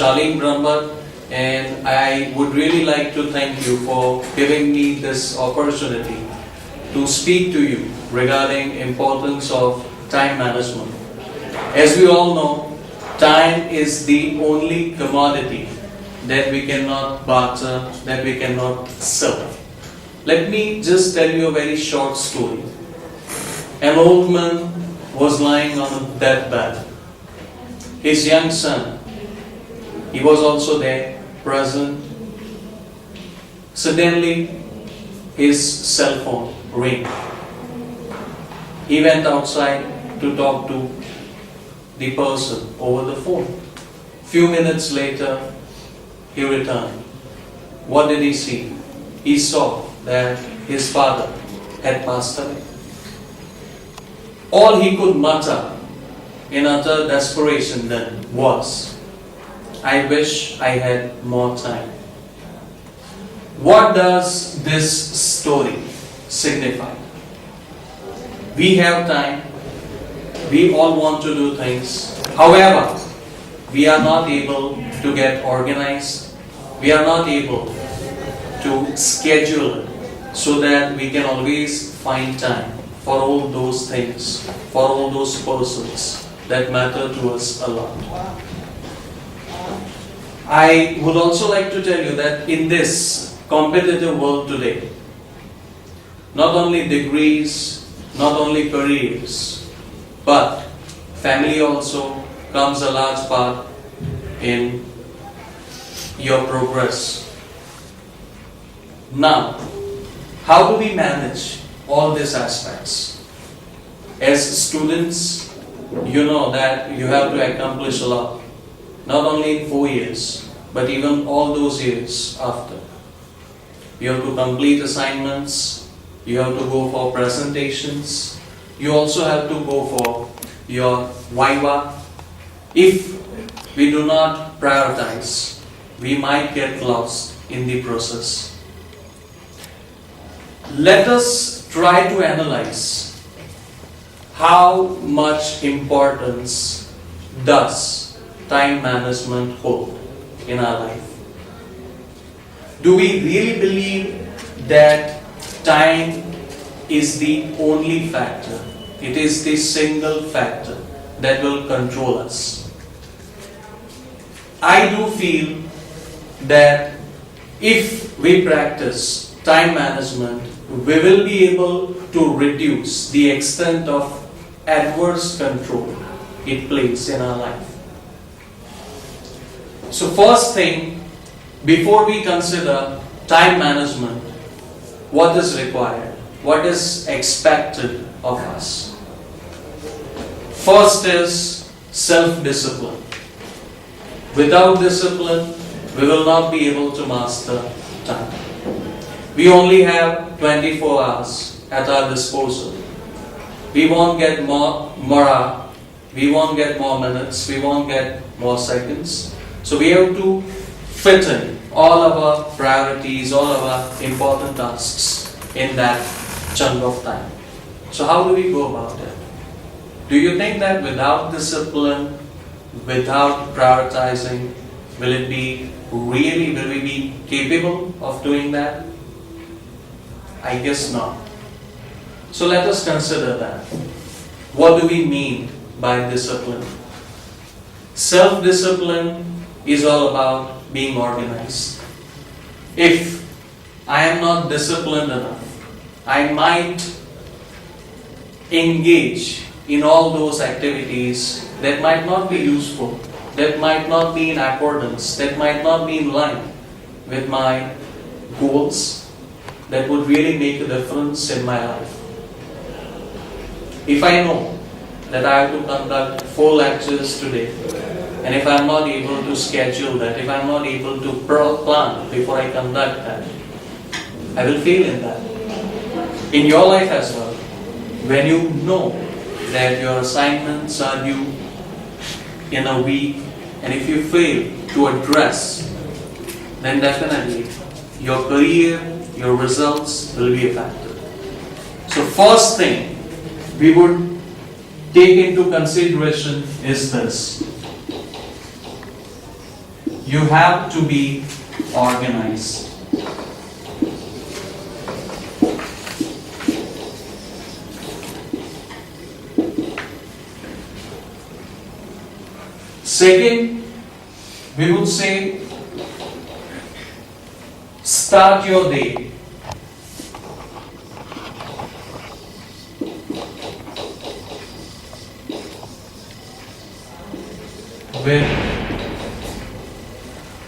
Shaleen Brahmat, and I would really like to thank you for giving me this opportunity to speak to you regarding importance of time management. As we all know, time is the only commodity that we cannot barter, that we cannot sell. Let me just tell you a very short story. An old man was lying on a deathbed. His young son, he was also there, present. Suddenly, his cell phone rang. He went outside to talk to the person over the phone. Few minutes later, he returned. What did he see? He saw that his father had passed away. All he could mutter in utter desperation then was, I wish I had more time. What does this story signify? We have time, we all want to do things. However, we are not able to get organized, we are not able to schedule it so that we can always find time for all those things, for all those persons that matter to us a lot. I would also like to tell you that in this competitive world today, not only degrees, not only careers, but family also comes a large part in your progress. Now, how do we manage all these aspects? As students, you know that you have to accomplish a lot, not only in 4 years, but even all those years after. You have to complete assignments, you have to go for presentations, you also have to go for your viva. If we do not prioritize, we might get lost in the process. Let us try to analyze how much importance does time management hold in our life. Do we really believe that time is the only factor? It is the single factor that will control us. I do feel that if we practice time management, we will be able to reduce the extent of adverse control it plays in our life. So first thing, before we consider time management, what is required? What is expected of us? First is self-discipline. Without discipline, we will not be able to master time. We only have 24 hours at our disposal. We won't get more hours, we won't get more minutes, we won't get more seconds. So we have to fit in all of our priorities, all of our important tasks in that chunk of time. So how do we go about it? Do you think that without discipline, without prioritizing, will we be capable of doing that? I guess not. So let us consider that. What do we mean by discipline? Self-discipline is all about being organized. If I am not disciplined enough, I might engage in all those activities that might not be useful, that might not be in accordance, that might not be in line with my goals, that would really make a difference in my life. If I know that I have to conduct 4 lectures today, and if I'm not able to schedule that, if I'm not able to plan before I conduct that, I will fail in that. In your life as well, when you know that your assignments are due in a week, and if you fail to address, then definitely your career, your results will be affected. So first thing we would take into consideration is this. you have to be organized. Second, we would say start your day. With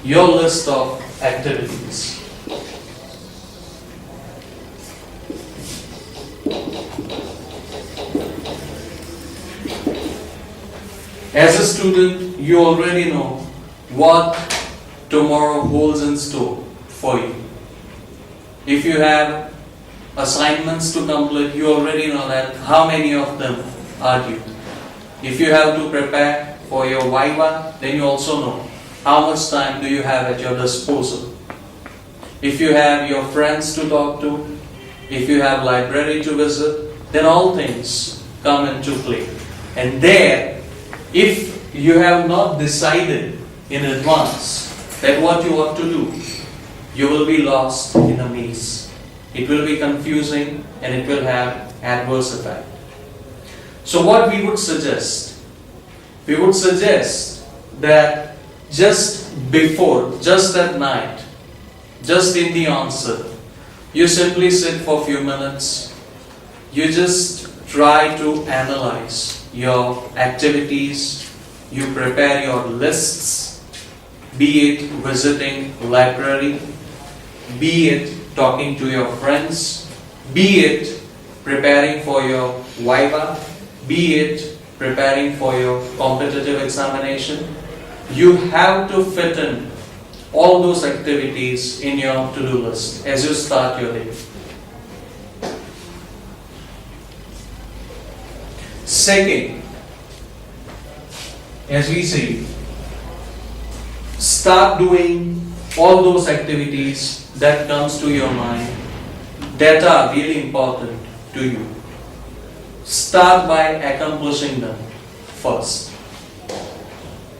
your list of activities. As a student, you already know what tomorrow holds in store for you. If you have assignments to complete, you already know that how many of them are due. If you have to prepare for your Viva, then you also know how much time do you have at your disposal. If you have your friends to talk to, if you have library to visit, then all things come into play. And there, if you have not decided in advance that what you want to do, you will be lost in a maze. It will be confusing and it will have adverse effect. So what we would suggest? We would suggest that just before, just at night, just in the onset, you simply sit for a few minutes. You just try to analyze your activities. You prepare your lists, be it visiting library, be it talking to your friends, be it preparing for your Viva, be it preparing for your competitive examination. You have to fit in all those activities in your to-do list as you start your day. Second, as we say, start doing all those activities that comes to your mind that are really important to you. Start by accomplishing them first.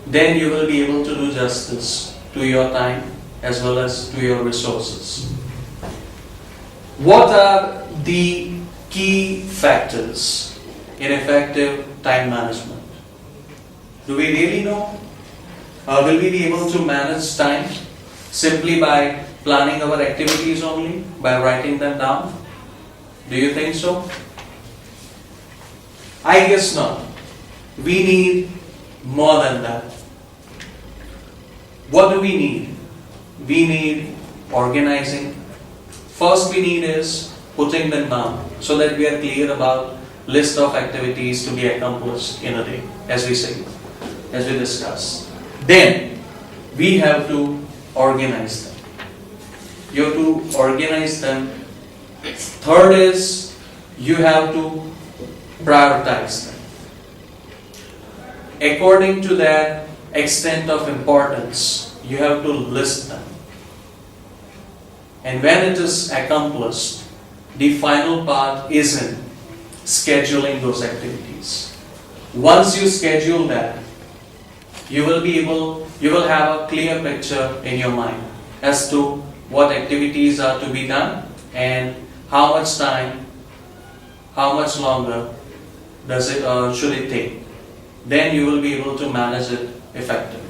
Then you will be able to do justice to your time as well as to your resources. What are the key factors in effective time management? Do we really know? Will we be able to manage time simply by planning our activities only, by writing them down? Do you think so? I guess not. We need more than that. What do we need? We need organizing. First we need is putting them down so that we are clear about list of activities to be accomplished in a day, as we say, as we discussed. Then we have to organize them. You have to organize them. Third is you have to prioritize them. According to their extent of importance, you have to list them. And when it is accomplished, the final part is in scheduling those activities. Once you schedule that, you will have a clear picture in your mind as to what activities are to be done and how much time, how much longer should it take. Then you will be able to manage it effectively.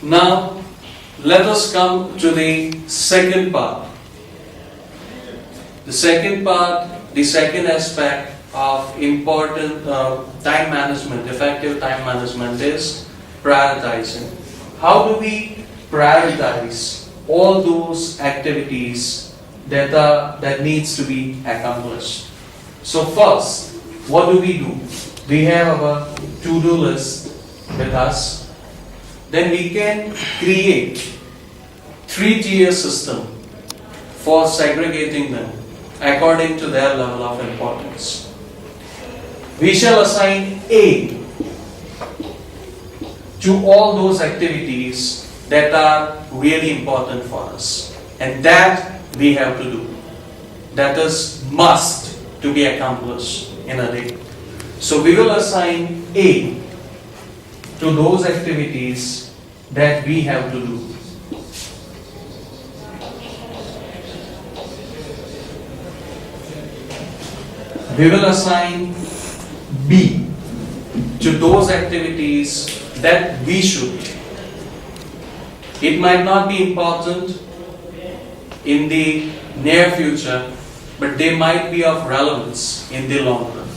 Now, let us come to the second part. The second part, the second aspect of important time management, effective time management is prioritizing. How do we prioritize all those activities that needs to be accomplished? So first, what do? We have our to-do list with us. Then we can create 3-tier system for segregating them according to their level of importance. We shall assign A to all those activities that are really important for us, and that we have to do. That is must to be accomplished in a day. So we will assign A to those activities that we have to do. We will assign B to those activities that we should. It might not be important in the near future, but they might be of relevance in the long run.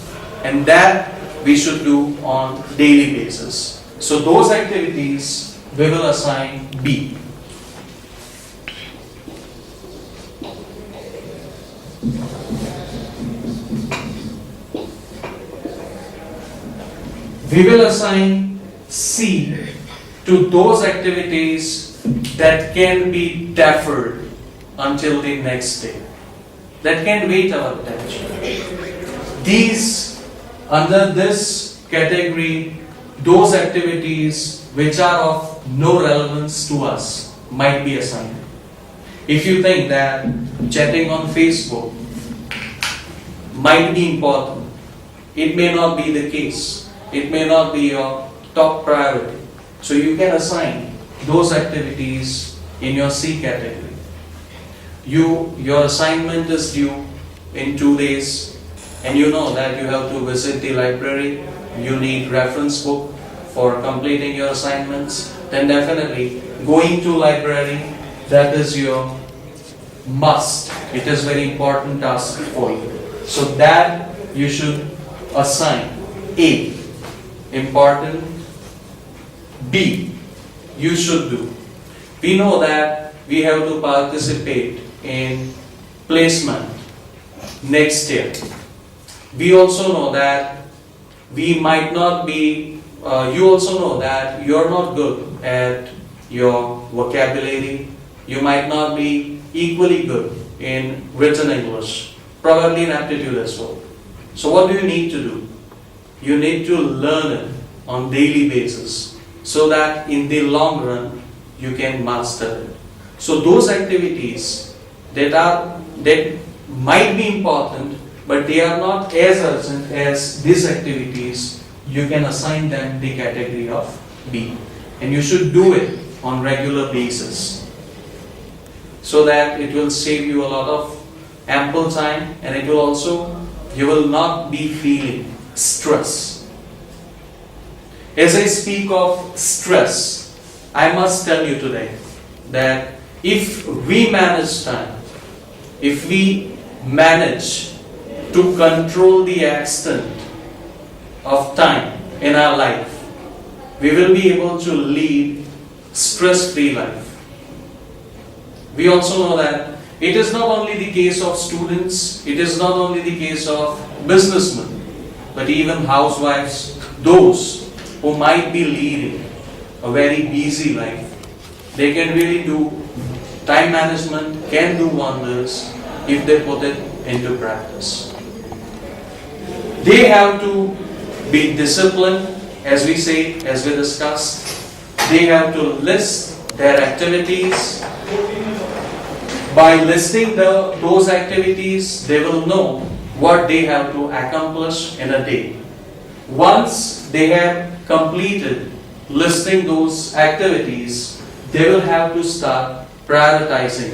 And that we should do on daily basis. So those activities we will assign B. We will assign C to those activities that can be deferred until the next day, that can wait our attention. Under this category, those activities which are of no relevance to us might be assigned. If you think that chatting on Facebook might be important, it may not be the case. It may not be your top priority. So you can assign those activities in your C category. Your assignment is due in 2 days, and you know that you have to visit the library, you need reference book for completing your assignments, then definitely going to library, that is your must. It is very important task for you. So that you should assign A, important. B, you should do. We know that we have to participate in placement next year. We also know that we might not be, you also know that you're not good at your vocabulary. You might not be equally good in written English, probably in aptitude as well. So what do you need to do? You need to learn it on daily basis so that in the long run you can master it. So those activities that might be important, but they are not as urgent as these activities, you can assign them the category of B. And you should do it on regular basis, so that it will save you a lot of ample time, and it will also, you will not be feeling stress. As I speak of stress, I must tell you today that if we manage time, if we manage to control the extent of time in our life, we will be able to lead stress-free life. We also know that it is not only the case of students, it is not only the case of businessmen, but even housewives, those who might be leading a very busy life. They can really do, time management can do wonders if they put it into practice. They have to be disciplined, as we say, as we discussed. They have to list their activities. By listing those activities, they will know what they have to accomplish in a day. Once they have completed listing those activities, they will have to start prioritizing.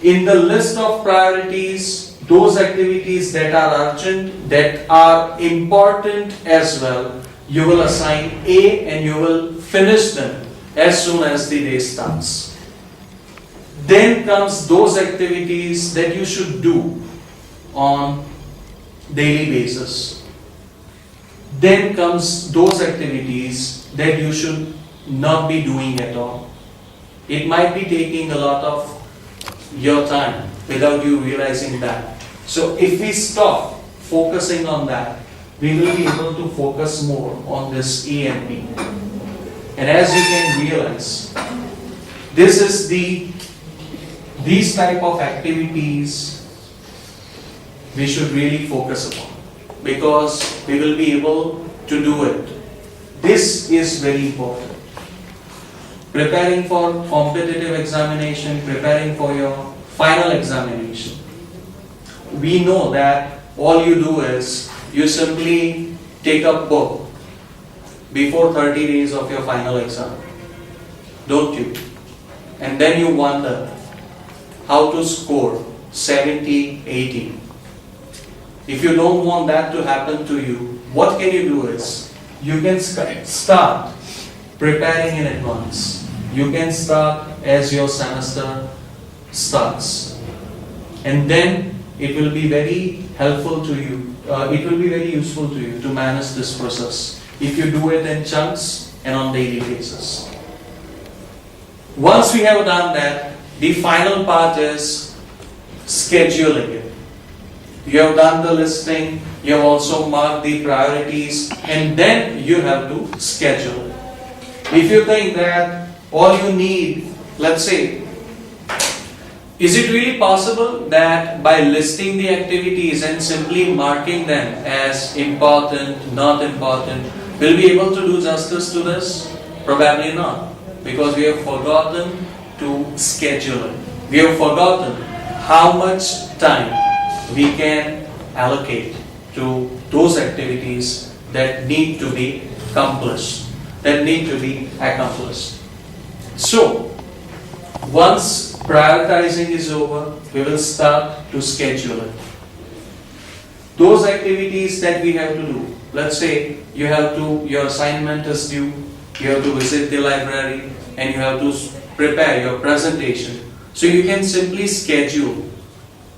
In the list of priorities, those activities that are urgent, that are important as well, you will assign A, and you will finish them as soon as the day starts. Then comes those activities that you should do on daily basis. Then comes those activities that you should not be doing at all. It might be taking a lot of your time without you realizing that. So if we stop focusing on that, we will be able to focus more on this E and P. And as you can realize, this is these type of activities we should really focus upon, because we will be able to do it. This is very important. Preparing for competitive examination, preparing for your final examination. We know that all you do is you simply take a book before 30 days of your final exam, don't you? And then you wonder how to score 70, 80. If you don't want that to happen to you, what can you do is, you can start preparing in advance. You can start as your semester starts. And then it will be very helpful to you, it will be very useful to you to manage this process if you do it in chunks and on daily basis. Once we have done that, the final part is scheduling it. You have done the listing, you have also marked the priorities, and then you have to schedule it. If you think that all you need, let's say, is it really possible that by listing the activities and simply marking them as important, not important, we'll be able to do justice to this? Probably not, because we have forgotten to schedule it. We have forgotten how much time we can allocate to those activities that need to be accomplished, So, once prioritizing is over, we will start to schedule it. Those activities that we have to do, let's say your assignment is due, you have to visit the library, and you have to prepare your presentation. So you can simply schedule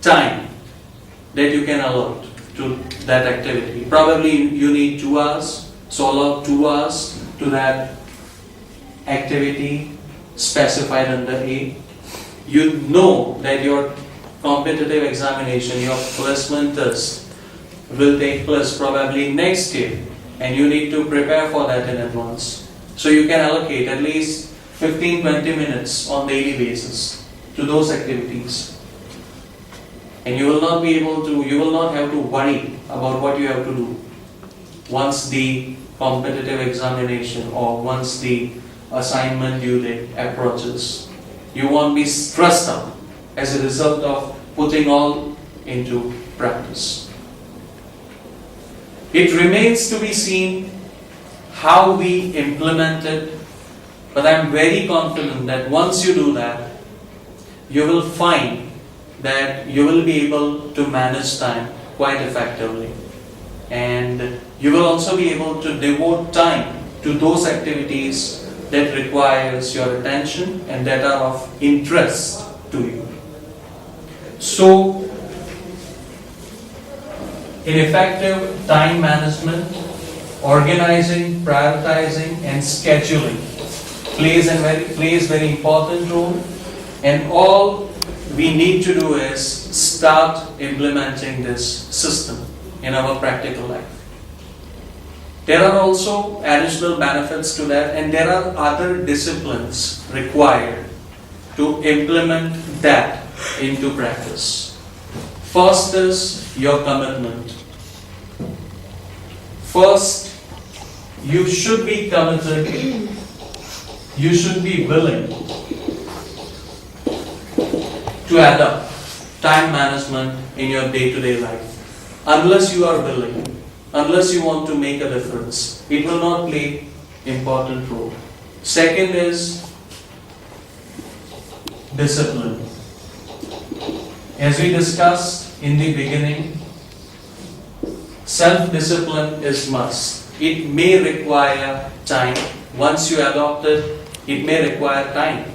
time that you can allot to that activity. Probably you need 2 hours, so allot 2 hours to that activity specified under A. You know that your competitive examination, your placement test will take place probably next year, and you need to prepare for that in advance. So you can allocate at least 15-20 minutes on daily basis to those activities. And you will not have to worry about what you have to do once the competitive examination or once the assignment due date approaches. You won't be stressed out as a result of putting all into practice. It remains to be seen how we implement it, but I'm very confident that once you do that, you will find that you will be able to manage time quite effectively. And you will also be able to devote time to those activities that requires your attention and that are of interest to you. So, in effective time management, organizing, prioritizing, and scheduling plays very important role, and all we need to do is start implementing this system in our practical life. There are also additional benefits to that, and there are other disciplines required to implement that into practice. First is your commitment. First, you should be committed, you should be willing to adopt time management in your day-to-day life. Unless you are willing, unless you want to make a difference, it will not play important role. Second is discipline. As we discussed in the beginning, self-discipline is must. It may require time, once you adopt it, it may require time.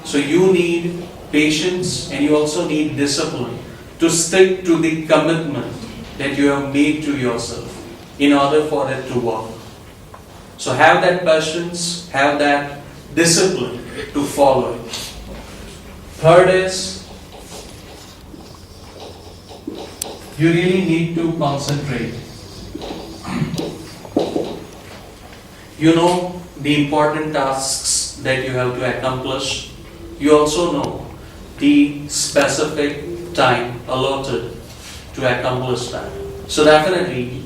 So you need patience and you also need discipline to stick to the commitment that you have made to yourself in order for it to work. So have that patience, have that discipline to follow it. Third is, you really need to concentrate. You know the important tasks that you have to accomplish. You also know the specific time allotted to accomplish that. So definitely,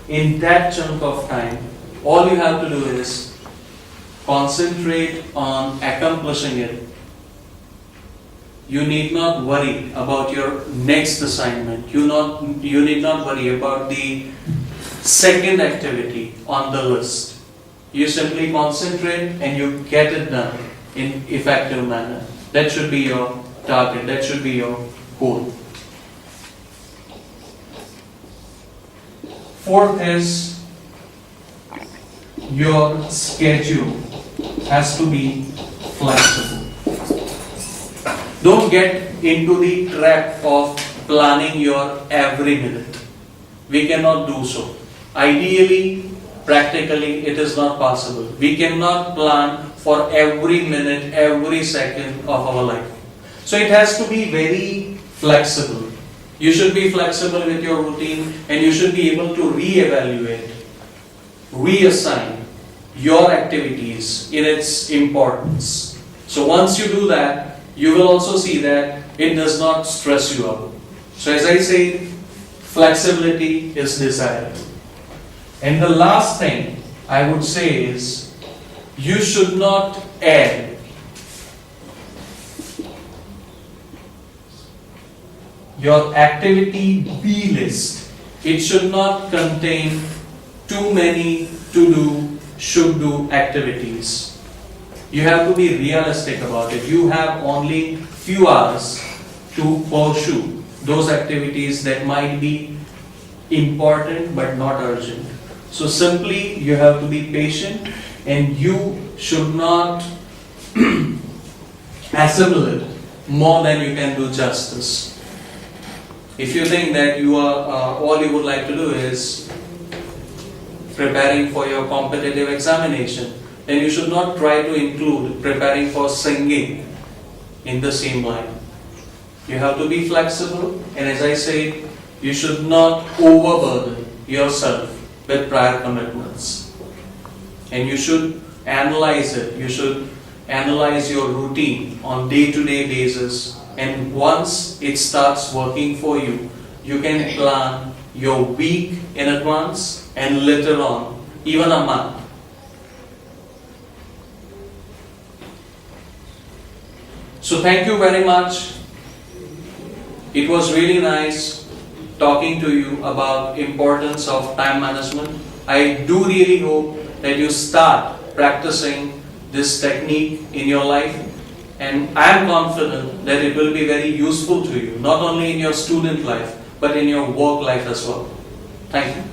in that chunk of time, all you have to do is concentrate on accomplishing it. You need not worry about your next assignment. You need not worry about the second activity on the list. You simply concentrate and you get it done in effective manner. That should be your target. That should be your goal. Fourth is, your schedule has to be flexible. Don't get into the trap of planning your every minute. We cannot do so. Ideally, practically, it is not possible. We cannot plan for every minute, every second of our life. So it has to be very flexible. You should be flexible with your routine and you should be able to re-evaluate, reassign your activities in its importance. So once you do that, you will also see that it does not stress you out. So as I say, flexibility is desired. And the last thing I would say is, you should not add your activity B list. It should not contain too many to-do, should-do activities. You have to be realistic about it. You have only few hours to pursue those activities that might be important but not urgent. So simply you have to be patient and you should not assimilate more than you can do justice. If you think that you are all you would like to do is preparing for your competitive examination, then you should not try to include preparing for singing in the same line. You have to be flexible, and as I say, you should not overburden yourself with prior commitments. And you should analyze it. You should analyze your routine on day-to-day basis. And once it starts working for you, you can plan your week in advance and later on, even a month. So thank you very much. It was really nice talking to you about importance of time management. I do really hope that you start practicing this technique in your life, and I am confident that it will be very useful to you, not only in your student life, but in your work life as well. Thank you.